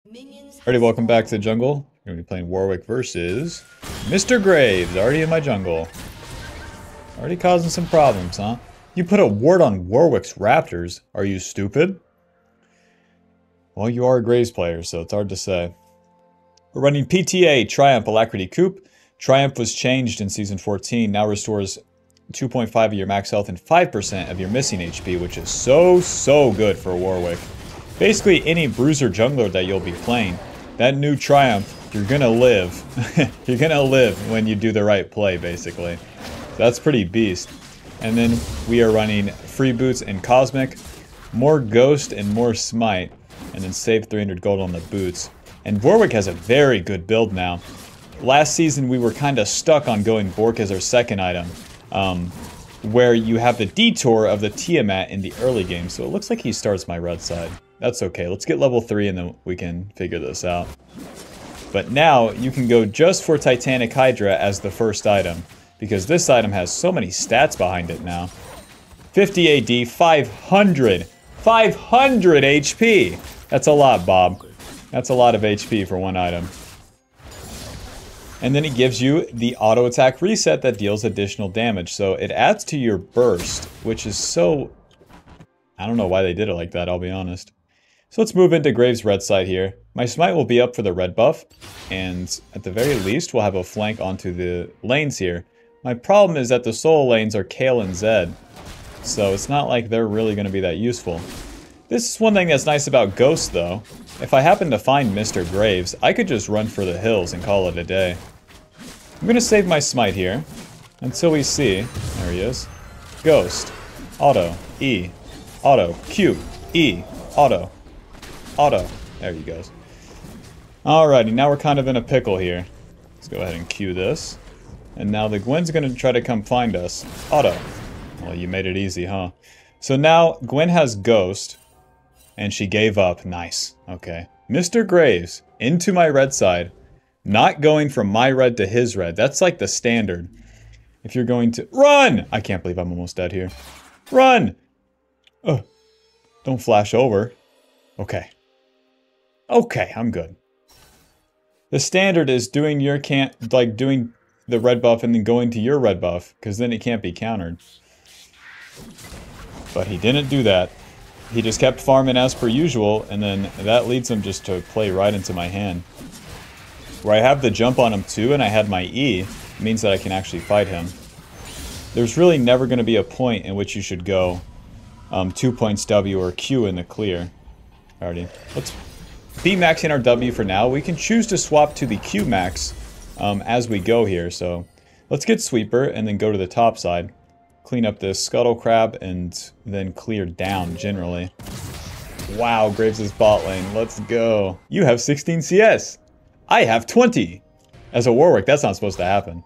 Alrighty, welcome back to the jungle. We're going to be playing Warwick versus Mr. Graves, already in my jungle. Already causing some problems, huh? You put a ward on Warwick's Raptors. Are you stupid? Well, you are a Graves player, so it's hard to say. We're running PTA, Triumph, Alacrity, Coupe. Triumph was changed in Season 14, now restores 2.5 of your max health and 5% of your missing HP, which is so good for Warwick. Basically, any bruiser jungler that you'll be playing, that new Triumph, you're gonna live. You're gonna live when you do the right play, basically. So that's pretty beast. And then we are running Free Boots and Cosmic, more Ghost and more Smite, and then save 300 gold on the boots. And Warwick has a very good build now. Last season we were kind of stuck on going Bork as our second item, where you have the detour of the Tiamat in the early game, so it looks like he starts my red side. That's okay, let's get level 3 and then we can figure this out. But now you can go just for Titanic Hydra as the first item, because this item has so many stats behind it now. 50 AD, 500 HP! That's a lot, Bob. That's a lot of HP for one item. And then it gives you the auto attack reset that deals additional damage. So it adds to your burst, which is so... I don't know why they did it like that, I'll be honest. So let's move into Graves' red side here. My smite will be up for the red buff, and at the very least we'll have a flank onto the lanes here. My problem is that the solo lanes are Kale and Zed, so it's not like they're really going to be that useful. This is one thing that's nice about Ghost though. If I happen to find Mr. Graves, I could just run for the hills and call it a day. I'm going to save my smite here until we see, there he is, Ghost, auto, E, auto, Q, E, auto. Auto. There he goes. Alrighty, now we're kind of in a pickle here. Let's go ahead and cue this. And now the Gwen's gonna try to come find us. Auto. Well, you made it easy, huh? So now Gwen has Ghost. And she gave up. Nice. Okay. Mr. Graves, into my red side. Not going from my red to his red. That's like the standard. If you're going to... Run! I can't believe I'm almost dead here. Run! Ugh. Don't flash over. Okay. Okay, I'm good. The standard is doing your doing the red buff and then going to your red buff, because then it can't be countered. But he didn't do that. He just kept farming as per usual, and then that leads him just to play right into my hand. Where I have the jump on him too, and I had my E, means that I can actually fight him. There's really never going to be a point in which you should go 2 points W or Q in the clear. Alrighty, let's be maxing our W for now. We can choose to swap to the Q max as we go here. So let's get Sweeper and then go to the top side. Clean up this Scuttle Crab and then clear down generally. Wow, Graves' bot lane. Let's go. You have 16 CS. I have 20. As a Warwick, that's not supposed to happen.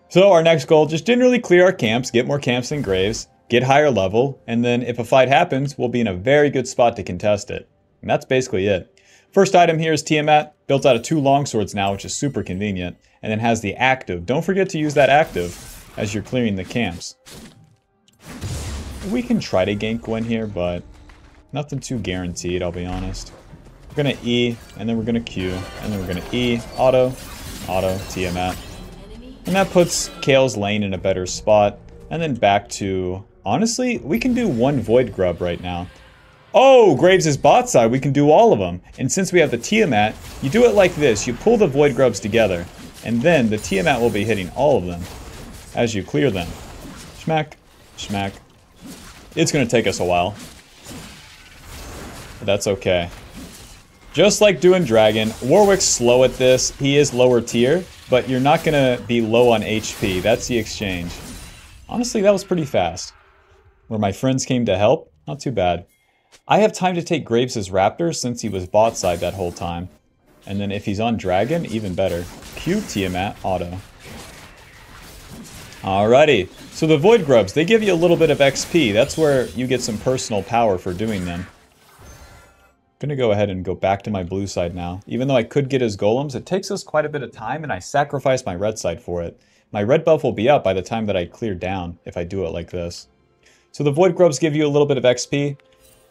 So our next goal, just generally clear our camps, get more camps than Graves, get higher level, and then if a fight happens, we'll be in a very good spot to contest it. And that's basically it. First item here is Tiamat, built out of 2 longswords now, which is super convenient, and then has the active. Don't forget to use that active as you're clearing the camps. We can try to gank Gwen here, but nothing too guaranteed, I'll be honest. We're gonna E, and then we're gonna Q, and then we're gonna E, auto, Tiamat. And that puts Kale's lane in a better spot, and then back to... Honestly, we can do 1 Void Grub right now. Oh, Graves' bot side, we can do all of them. And since we have the Tiamat, you do it like this. You pull the Void Grubs together, and then the Tiamat will be hitting all of them as you clear them. Schmack, schmack. It's going to take us a while. But that's okay. Just like doing Dragon, Warwick's slow at this. He is lower tier, but you're not going to be low on HP. That's the exchange. Honestly, that was pretty fast. Where my friends came to help, not too bad. I have time to take Graves' Raptor since he was bot side that whole time. And then if he's on Dragon, even better. Q Tiamat, auto. Alrighty, so the Void Grubs, they give you a little bit of XP. That's where you get some personal power for doing them. I'm gonna go ahead and go back to my blue side now. Even though I could get his golems, it takes us quite a bit of time and I sacrifice my red side for it. My red buff will be up by the time that I clear down if I do it like this. So the Void Grubs give you a little bit of XP.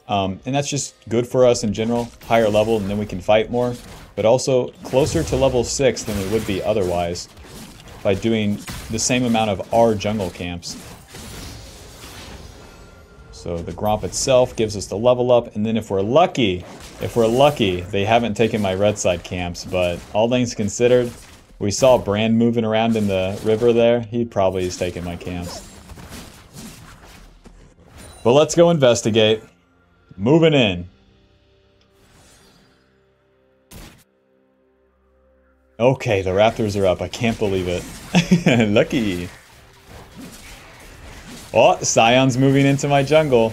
And that's just good for us in general. Higher level, and then we can fight more. But also closer to level 6 than we would be otherwise by doing the same amount of our jungle camps. So the Gromp itself gives us the level up, and then if we're lucky, they haven't taken my red side camps, but all things considered, we saw Brand moving around in the river there. He probably is taking my camps. But let's go investigate. Moving in. Okay, the Raptors are up. I can't believe it. Lucky. Oh, Scion's moving into my jungle.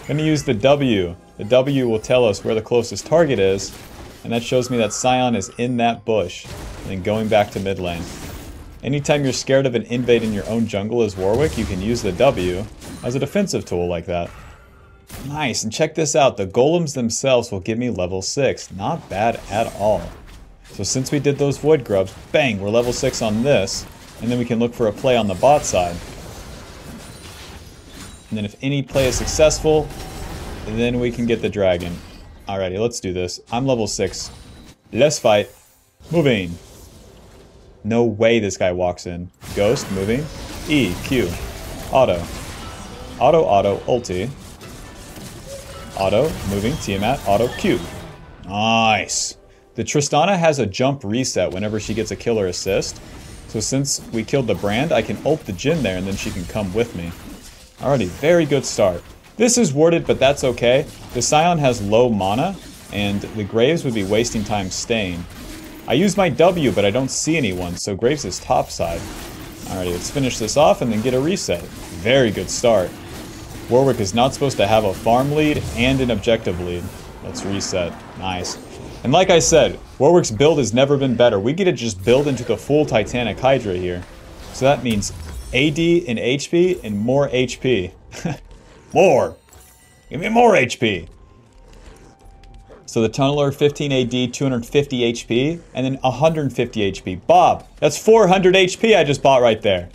I'm gonna use the W. The W will tell us where the closest target is, and that shows me that Scion is in that bush, and then going back to mid lane. Anytime you're scared of an invade in your own jungle as Warwick, you can use the W as a defensive tool like that. Nice, and check this out, the golems themselves will give me level 6. Not bad at all. So since we did those void grubs, bang, we're level 6 on this, and then we can look for a play on the bot side. And then if any play is successful, then we can get the dragon. Alrighty, let's do this. I'm level 6. Let's fight. Moving. No way this guy walks in. Ghost, moving. E, Q. Auto. Auto, auto, ulti. Auto, moving, Tiamat, auto, Q. Nice. The Tristana has a jump reset whenever she gets a killer assist. So since we killed the Brand, I can ult the Jhin there and then she can come with me. Alrighty, very good start. This is warded, but that's okay. The Scion has low mana, and the Graves would be wasting time staying. I use my W, but I don't see anyone, so Graves is topside. Alrighty, let's finish this off and then get a reset. Very good start. Warwick is not supposed to have a farm lead and an objective lead. Let's reset. Nice. And like I said, Warwick's build has never been better. We get to just build into the full Titanic Hydra here. So that means AD and HP and more HP. More! Give me more HP! So the Tunneler, 15 AD, 250 HP, and then 150 HP. Bob, that's 400 HP I just bought right there.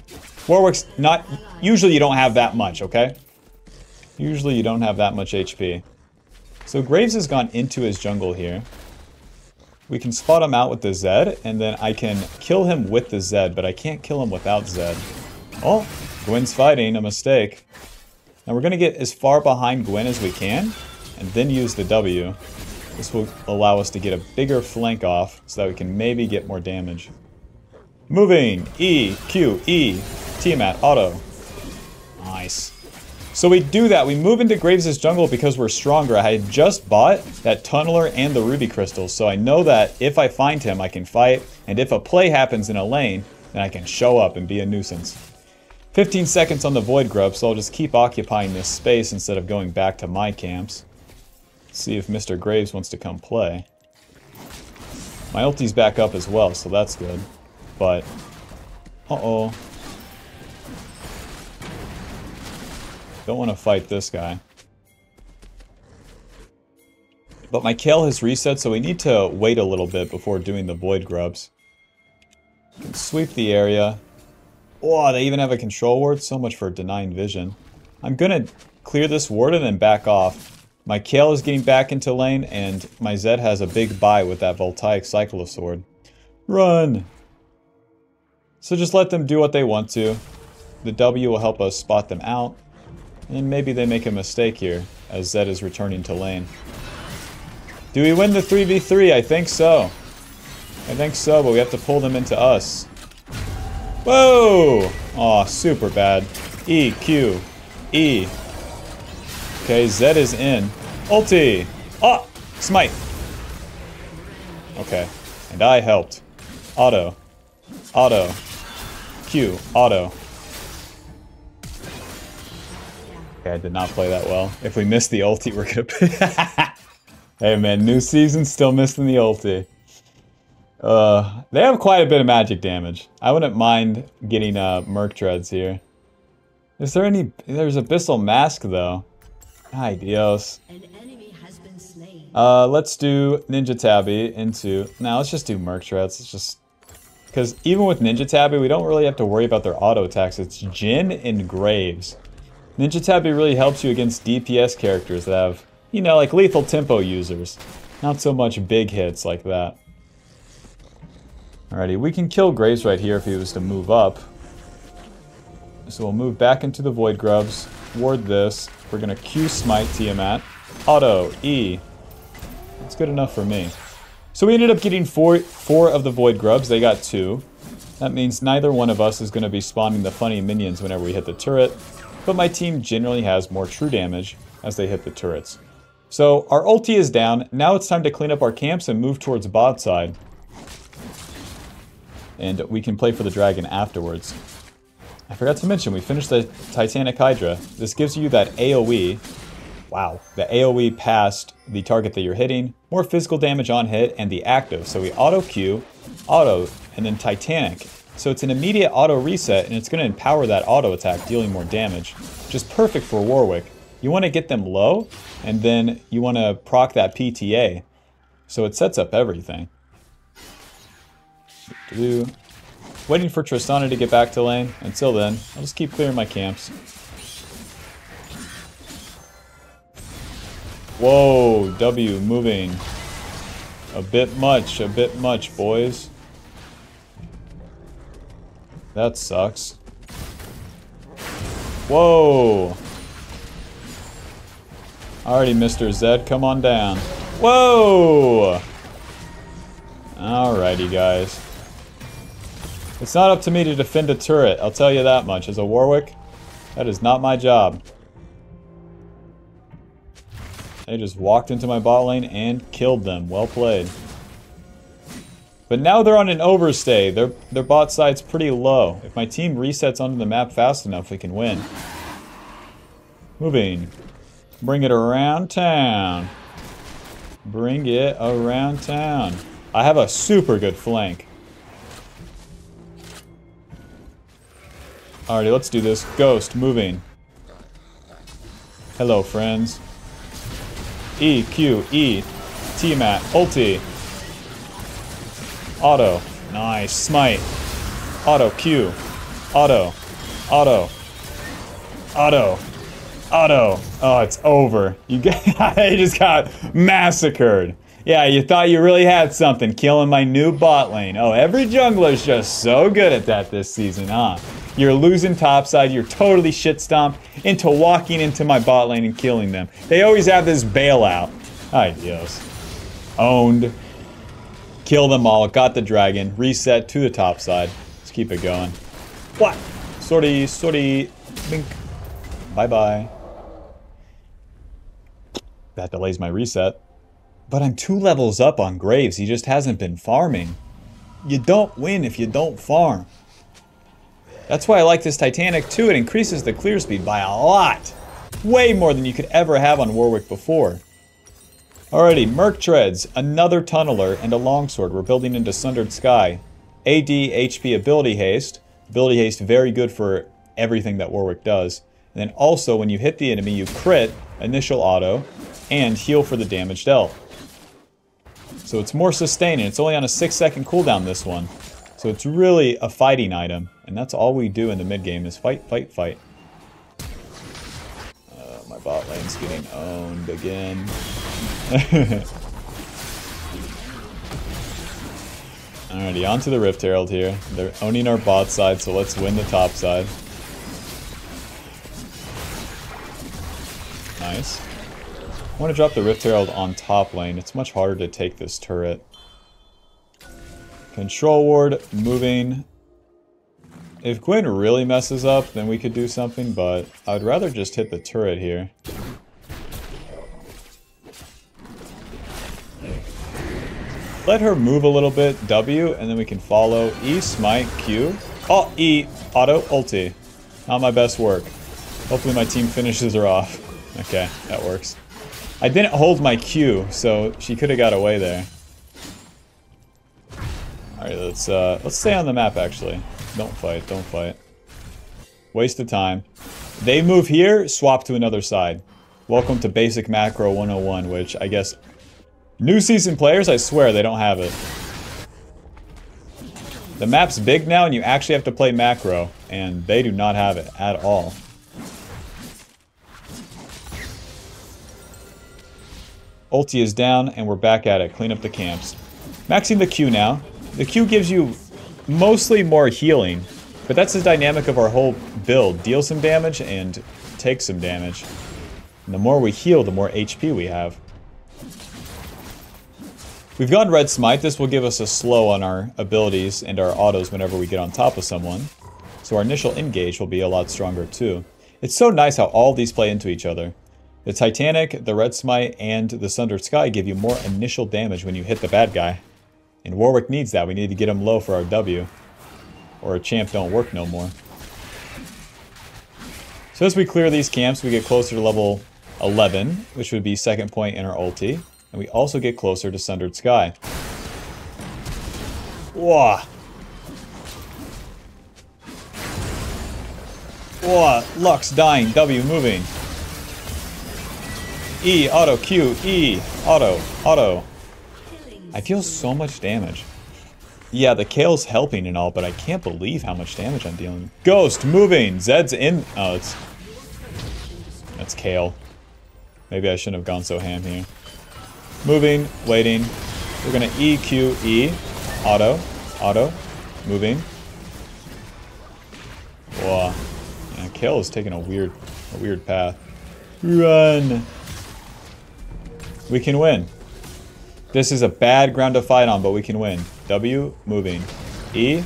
Warwick's not... Usually you don't have that much, okay? Usually you don't have that much HP. So Graves has gone into his jungle here. We can spot him out with the Zed, and then I can kill him with the Zed, but I can't kill him without Zed. Oh, Gwen's fighting, a mistake. Now we're going to get as far behind Gwen as we can, and then use the W. This will allow us to get a bigger flank off, so that we can maybe get more damage. Moving! E, Q, E, Tiamat, auto. Nice. So we do that, we move into Graves' jungle because we're stronger. I had just bought that Tunneler and the Ruby Crystals, so I know that if I find him, I can fight, and if a play happens in a lane, then I can show up and be a nuisance. 15 seconds on the Void Grub, so I'll just keep occupying this space instead of going back to my camps. See if Mr. Graves wants to come play. My ulti's back up as well, so that's good. But, uh-oh. Don't want to fight this guy. But my Kale has reset, so we need to wait a little bit before doing the Void Grubs. Can sweep the area. Oh, they even have a control ward? So much for denying vision. I'm gonna clear this ward and then back off. My Kale is getting back into lane, and my Zed has a big buy with that Voltaic Cyclo Sword. Run! So just let them do what they want to. The W will help us spot them out. And maybe they make a mistake here, as Zed is returning to lane. Do we win the 3v3? I think so. I think so, but we have to pull them into us. Whoa! Aw, super bad. E, Q, E. Okay, Zed is in. Ulti! Ah! Smite! Okay, and I helped. Auto. Auto. Q. Auto. Okay, I did not play that well. If we miss the ulti, we're gonna... Hey man, new season, still missing the ulti. They have quite a bit of magic damage. I wouldn't mind getting Merc Treads here. Is there any... There's Abyssal Mask though. Ay Dios. Let's do Ninja Tabby into... Now let's just do Merc Treads. It's just... Because even with Ninja Tabby, we don't really have to worry about their auto attacks. It's Jhin and Graves. Ninja Tabi really helps you against DPS characters that have, you know, like lethal tempo users. Not so much big hits like that. Alrighty, we can kill Graves right here if he was to move up. So we'll move back into the Void Grubs, ward this. We're gonna Q Smite Tiamat. Auto, E. That's good enough for me. So we ended up getting four of the Void Grubs, they got 2. That means neither one of us is gonna be spawning the funny minions whenever we hit the turret, but my team generally has more true damage as they hit the turrets. So our ulti is down, now it's time to clean up our camps and move towards bot side. And we can play for the dragon afterwards. I forgot to mention, we finished the Titanic Hydra. This gives you that AoE. Wow. The AoE past the target that you're hitting, more physical damage on hit, and the active. So we auto Q, auto, and then Titanic. So it's an immediate auto reset, and it's going to empower that auto attack, dealing more damage. Which is perfect for Warwick. You want to get them low, and then you want to proc that PTA. So it sets up everything. Waiting for Tristana to get back to lane. Until then, I'll just keep clearing my camps. Whoa, W moving. A bit much, boys. That sucks. Whoa. Alrighty, Mr. Zed, come on down. Whoa! Alrighty, guys. It's not up to me to defend a turret, I'll tell you that much. As a Warwick, that is not my job. They just walked into my bot lane and killed them. Well played. But now they're on an overstay. Their bot side's pretty low. If my team resets onto the map fast enough, we can win. Moving. Bring it around town. Bring it around town. I have a super good flank. Alrighty, let's do this. Ghost, moving. Hello, friends. E, Q, E, T-Mat, ulti. Auto. Nice. Smite. Auto, Q. Auto. Auto. Auto. Auto. Oh, it's over. You just got massacred. Yeah, you thought you really had something, killing my new bot lane. Oh, every jungler's just so good at that this season, huh? You're losing topside, you're totally shit stomped into walking into my bot lane and killing them. They always have this bailout. Ay Dios. Owned. Kill them all, got the dragon, reset to the top side. Let's keep it going. What? Sorry, bink. Bye-bye. That delays my reset. But I'm 2 levels up on Graves, he just hasn't been farming. You don't win if you don't farm. That's why I like this Titanic too, it increases the clear speed by a lot. Way more than you could ever have on Warwick before. Alrighty, Merc Treads, another Tunneler, and a Longsword. We're building into Sundered Sky. AD, HP, Ability Haste. Ability Haste, very good for everything that Warwick does. And then also, when you hit the enemy, you crit, initial auto, and heal for the damage dealt. So it's more sustaining. It's only on a 6-second cooldown, this one. So it's really a fighting item. And that's all we do in the mid-game is fight, fight, fight. My bot lane's getting owned again. Alrighty, on to the Rift Herald here. They're owning our bot side, so let's win the top side. Nice. I want to drop the Rift Herald on top lane. It's much harder to take this turret. Control Ward, moving. If Gwen really messes up, then we could do something, but I would rather just hit the turret here. Let her move a little bit, W, and then we can follow E, Smite, Q. Oh, E, Auto, Ulti. Not my best work. Hopefully my team finishes her off. Okay, that works. I didn't hold my Q, so she could have got away there. Alright, let's stay on the map, actually. Don't fight, don't fight. Waste of time. They move here, swap to another side. Welcome to Basic Macro 101, which I guess... New season players, I swear, they don't have it. The map's big now, and you actually have to play macro, and they do not have it at all. Ulti is down, and we're back at it. Clean up the camps. Maxing the Q now. The Q gives you mostly more healing, but that's the dynamic of our whole build. Deal some damage and take some damage. And the more we heal, the more HP we have. We've gone Red Smite. This will give us a slow on our abilities and our autos whenever we get on top of someone. So our initial engage will be a lot stronger too. It's so nice how all these play into each other. The Titanic, the Red Smite, and the Sundered Sky give you more initial damage when you hit the bad guy. And Warwick needs that. We need to get him low for our W. Or a champ don't work no more. So as we clear these camps, we get closer to level 11, which would be second point in our ulti. And we also get closer to Sundered Sky. Whoa! Whoa! Lux dying, W moving. E, auto, Q, E, auto, auto. I deal so much damage. Yeah, the Kale's helping and all, but I can't believe how much damage I'm dealing. Ghost, moving! Zed's in... Oh, it's... That's Kale. Maybe I shouldn't have gone so ham here. Moving, waiting. We're gonna E, Q, E. Auto, auto, moving. Whoa. Yeah, Kale is taking a weird path. Run! We can win. This is a bad ground to fight on, but we can win. W, moving. E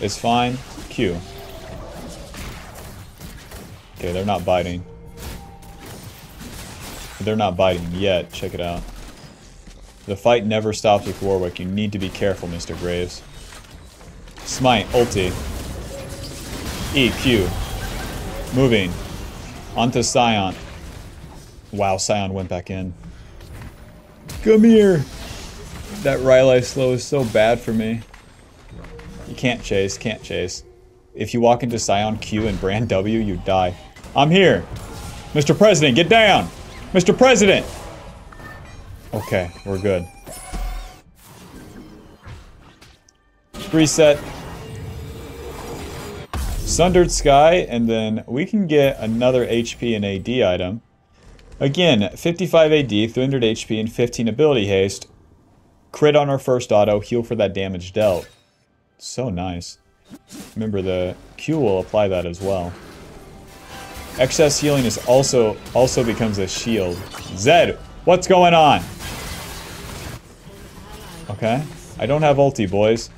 is fine. Q. Okay, they're not biting. They're not biting yet. Check it out. The fight never stops with Warwick. You need to be careful, Mr. Graves. Smite, ulti. E, Q. Moving. Onto Scion. Wow, Scion went back in. Come here! That Rylai slow is so bad for me. You can't chase, can't chase. If you walk into Scion Q and Brand W, you die. I'm here! Mr. President, get down! Mr. President! Okay, we're good. Reset. Sundered Sky, and then we can get another HP and AD item. Again, 55 AD, 300 HP, and 15 ability haste. Crit on our first auto, heal for that damage dealt. So nice. Remember, the Q will apply that as well. Excess healing is also becomes a shield. Zed, what's going on? Okay, I don't have ulti, boys.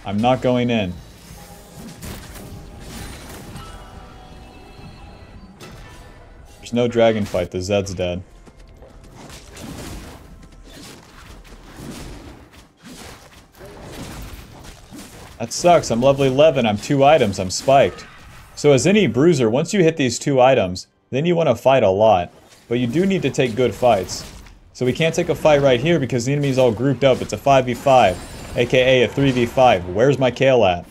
I'm not going in. There's no dragon fight, the Zed's dead. That sucks, I'm level 11, I'm 2 items, I'm spiked. So as any bruiser, once you hit these 2 items, then you want to fight a lot. But you do need to take good fights. So we can't take a fight right here because the enemy's all grouped up. It's a 5v5, aka a 3v5. Where's my Kale at?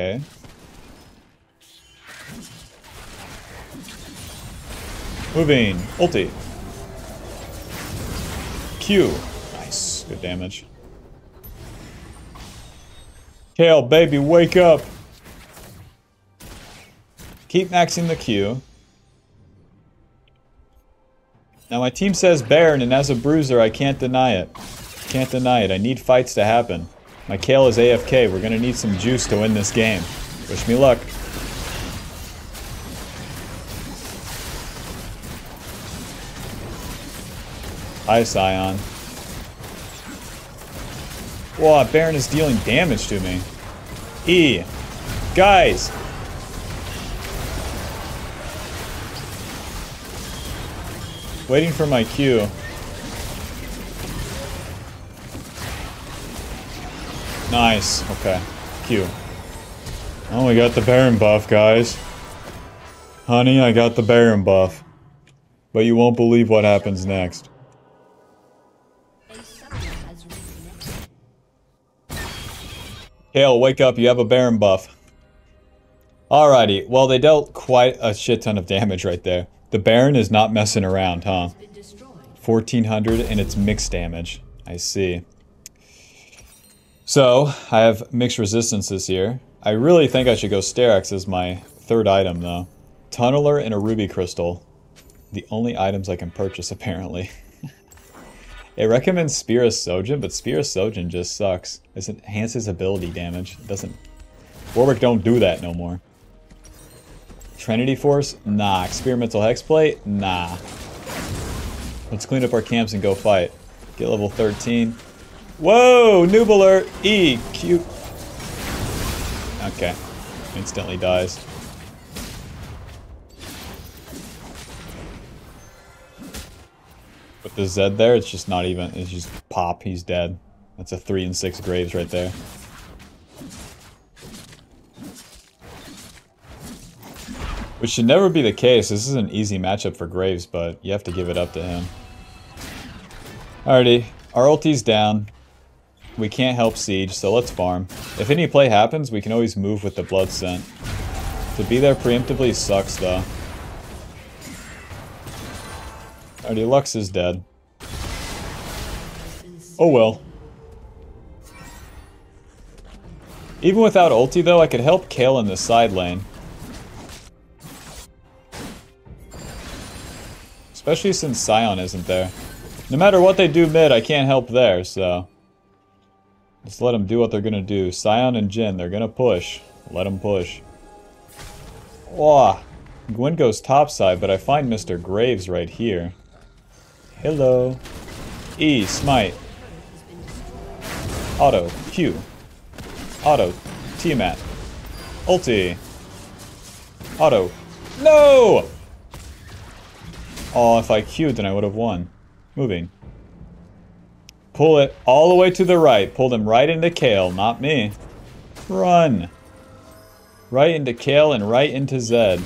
Okay. Moving. Ulti. Q. Nice. Good damage. Kale, baby, wake up! Keep maxing the Q. Now my team says Baron, and as a bruiser, I can't deny it. Can't deny it. I need fights to happen. My Kale is AFK. We're gonna need some juice to win this game. Wish me luck. Hi, Scion. Whoa, Baron is dealing damage to me. E. Guys! Waiting for my Q. Nice. Okay. Q. Oh, we got the Baron buff, guys. Honey, I got the Baron buff. But you won't believe what happens next. Kale, wake up, you have a Baron buff. Alrighty, well they dealt quite a shit ton of damage right there. The Baron is not messing around, huh? 1400 and it's mixed damage. I see. So, I have mixed resistances here. I really think I should go Sterak's as my third item though. Tunneler and a ruby crystal. The only items I can purchase, apparently. It recommends Spear of Sojin, but Spear of Sojin just sucks. It enhances ability damage. It doesn't... Warwick don't do that no more. Trinity Force? Nah. Experimental Hexplate? Nah. Let's clean up our camps and go fight. Get level 13. Whoa! Noob alert! E! Q... Okay. Instantly dies. With the Z there, it's just not even... It's just pop. He's dead. That's a 3 and 6 Graves right there. Which should never be the case. This is an easy matchup for Graves, but you have to give it up to him. Alrighty. Our ulti's down. We can't help Siege, so let's farm. If any play happens, we can always move with the Blood Scent. To be there preemptively sucks, though. Alrighty, Lux is dead. Oh well. Even without ulti, though, I could help Kayle in the side lane. Especially since Sion isn't there. No matter what they do mid, I can't help there, so... Just let them do what they're gonna do. Sion and Jhin, they're gonna push. Let them push. Wah! Gwen goes topside, but I find Mr. Graves right here. Hello. E, smite. Auto, Q. Auto, T-mat. Ulti. Auto. No! Oh, if I Q'd, then I would have won. Moving. Pull it all the way to the right. Pull them right into Kayle, not me. Run. Right into Kayle and right into Zed.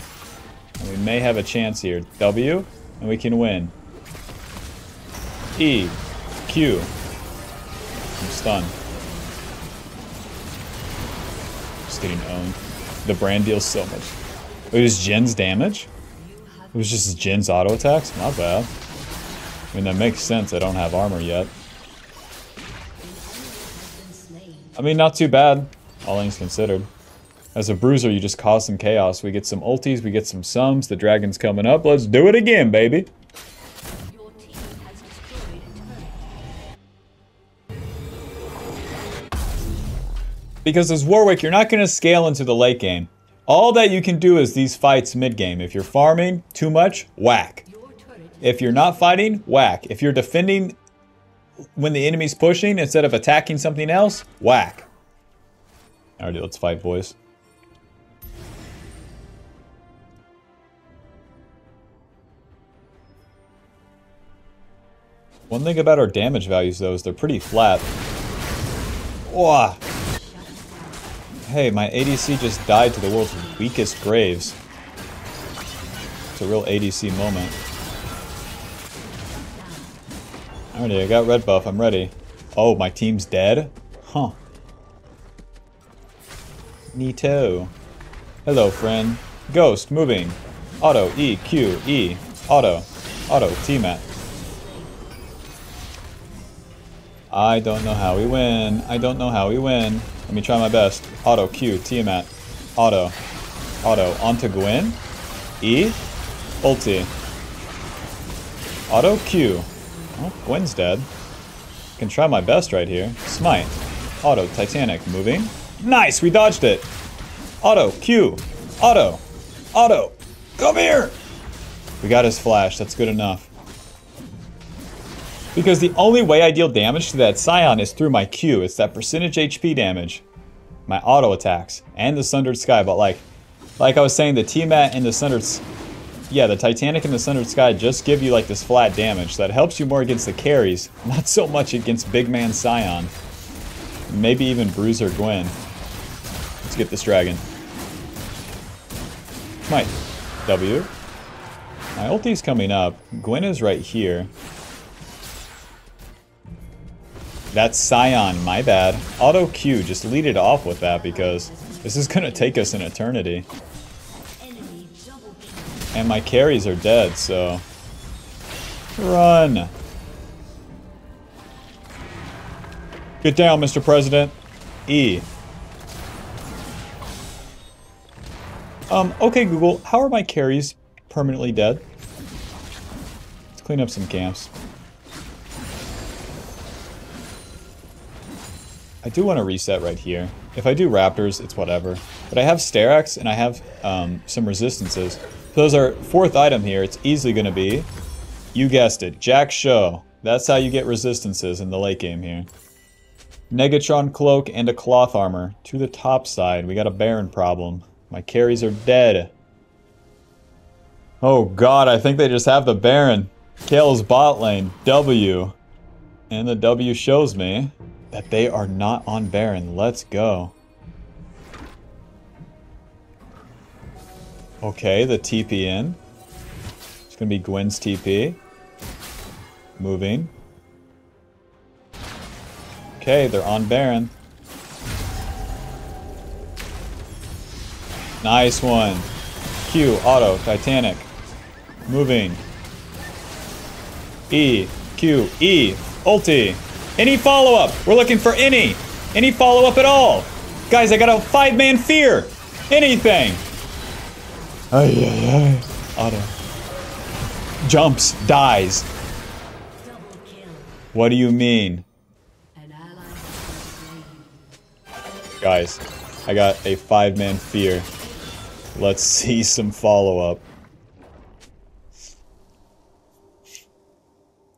And we may have a chance here. W, and we can win. E. Q. I'm stunned. Just getting owned. The brand deals so much. It was Jin's damage? It was just Jin's auto attacks? Not bad. I mean, that makes sense. I don't have armor yet. I mean, not too bad, all things considered. As a bruiser, you just cause some chaos. We get some ultis, we get some sums. The dragon's coming up. Let's do it again, baby. Because as Warwick, you're not going to scale into the late game. All that you can do is these fights mid-game. If you're farming too much, whack. If you're not fighting, whack. If you're defending when the enemy's pushing instead of attacking something else, whack. Alrighty, let's fight, boys. One thing about our damage values, though, is they're pretty flat. Whoa. Hey, my ADC just died to the world's weakest Graves. It's a real ADC moment. Alrighty, I got red buff. I'm ready. Oh, my team's dead? Huh. Neato. Hello, friend. Ghost, moving. Auto, E, Q, E. Auto. Auto, T-mat. I don't know how we win. I don't know how we win. Let me try my best. Auto, Q, T-mat. Auto. Auto. Onto Gwen. E. Ulti. Auto, Q. Oh, Gwen's dead. Can try my best right here. Smite. Auto, Titanic. Moving. Nice! We dodged it! Auto, Q. Auto. Auto. Come here! We got his flash. That's good enough. Because the only way I deal damage to that Sion is through my Q. It's that percentage HP damage. My auto attacks. And the Sundered Sky. But like I was saying, the T-mat and the Sundered... Yeah, the Titanic and the Sundered Sky just give you like this flat damage. That helps you more against the carries. Not so much against big man Sion. Maybe even Bruiser Gwen. Let's get this dragon. Smite. W. My ulti's coming up. Gwen is right here. That's Sion, my bad. Auto Q, just lead it off with that because this is gonna take us an eternity. And my carries are dead, so... Run! Get down, Mr. President. E. Okay, Google, how are my carries permanently dead? Let's clean up some camps. I do want to reset right here. If I do Raptors, it's whatever. But I have Sterak's and I have some resistances. Those are 4th item here. It's easily going to be, you guessed it, Jack Show. That's how you get resistances in the late game here. Negatron Cloak and a Cloth Armor. To the top side, we got a Baron problem. My carries are dead. Oh god, I think they just have the Baron. Kale's bot lane, W. And the W shows me that they are not on Baron. Let's go. Okay, the TP in. It's gonna be Gwen's TP. Moving. Okay, they're on Baron. Nice one. Q, auto, Titanic. Moving. E, Q, E, ulti. Any follow-up? We're looking for any. Any follow-up at all. Guys, I got a 5-man fear. Anything. Ay, ay, ay. Auto. Jumps, dies. What do you mean? Guys, I got a 5-man fear. Let's see some follow-up.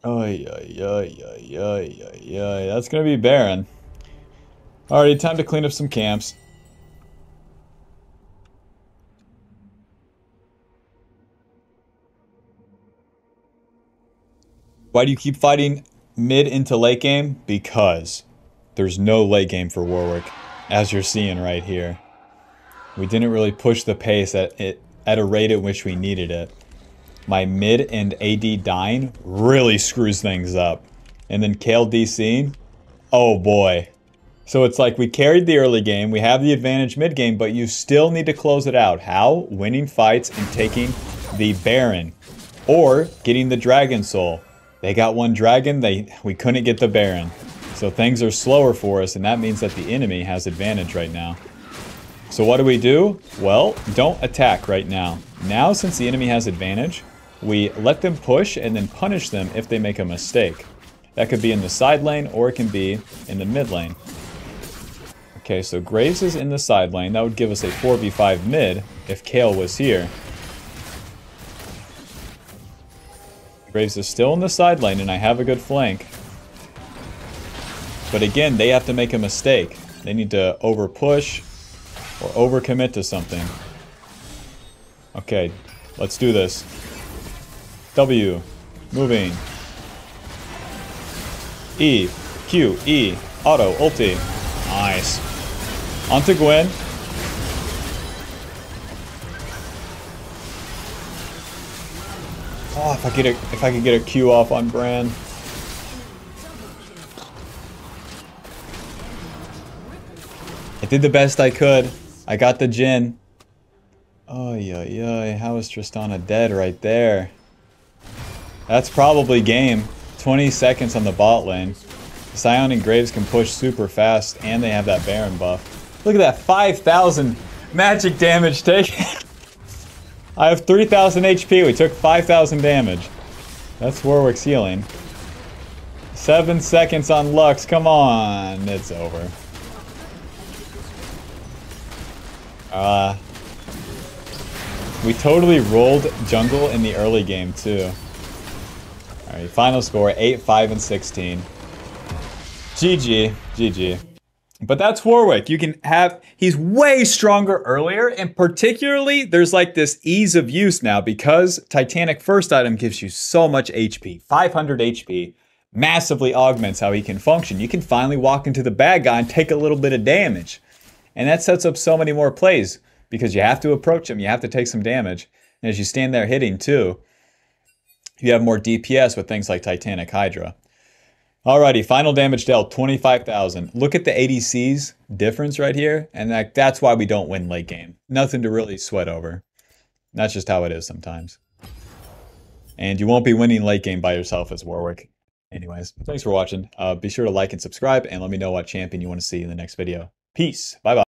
Ay, ay, ay, ay, ay, ay, ay. That's gonna be Baron. Alrighty, time to clean up some camps. Why do you keep fighting mid into late game? Because there's no late game for Warwick, as you're seeing right here. We didn't really push the pace at a rate at which we needed it. My mid and AD dying really screws things up. And then Kale DCing, oh boy. So it's like we carried the early game, we have the advantage mid game, but you still need to close it out. How? Winning fights and taking the Baron. Or getting the Dragon Soul. They got one dragon, we couldn't get the Baron. So things are slower for us, and that means that the enemy has advantage right now. So what do? Well, don't attack right now. Now, since the enemy has advantage, we let them push and then punish them if they make a mistake. That could be in the side lane, or it can be in the mid lane. Okay, so Graves is in the side lane. That would give us a 4v5 mid if Kale was here. Graves is still in the side lane, and I have a good flank. But again, they have to make a mistake. They need to over-push or over-commit to something. Okay, let's do this. W, moving. E, Q, E, auto, ulti. Nice. Onto Gwen. Oh, if I could get a Q off on Bran. I did the best I could. I got the Jhin. Oh, yeah. How is Tristana dead right there? That's probably game. 20 seconds on the bot lane. Sion and Graves can push super fast, and they have that Baron buff. Look at that, 5,000 magic damage taken. I have 3,000 HP. We took 5,000 damage. That's Warwick's healing. 7 seconds on Lux. Come on. It's over. We totally rolled jungle in the early game, too. Alright, final score, 8, 5, and 16. GG. But that's Warwick. You can have... He's way stronger earlier, and particularly, there's like this ease of use now, because Titanic first item gives you so much HP. 500 HP. Massively augments how he can function. You can finally walk into the bad guy and take a little bit of damage. And that sets up so many more plays, because you have to approach him, you have to take some damage. And as you stand there hitting too, you have more DPS with things like Titanic Hydra. Alrighty, final damage dealt, 25,000. Look at the ADC's difference right here, and that's why we don't win late game. Nothing to really sweat over. That's just how it is sometimes. And you won't be winning late game by yourself as Warwick. Anyways, thanks for watching. Be sure to like and subscribe, and let me know what champion you want to see in the next video. Peace. Bye-bye.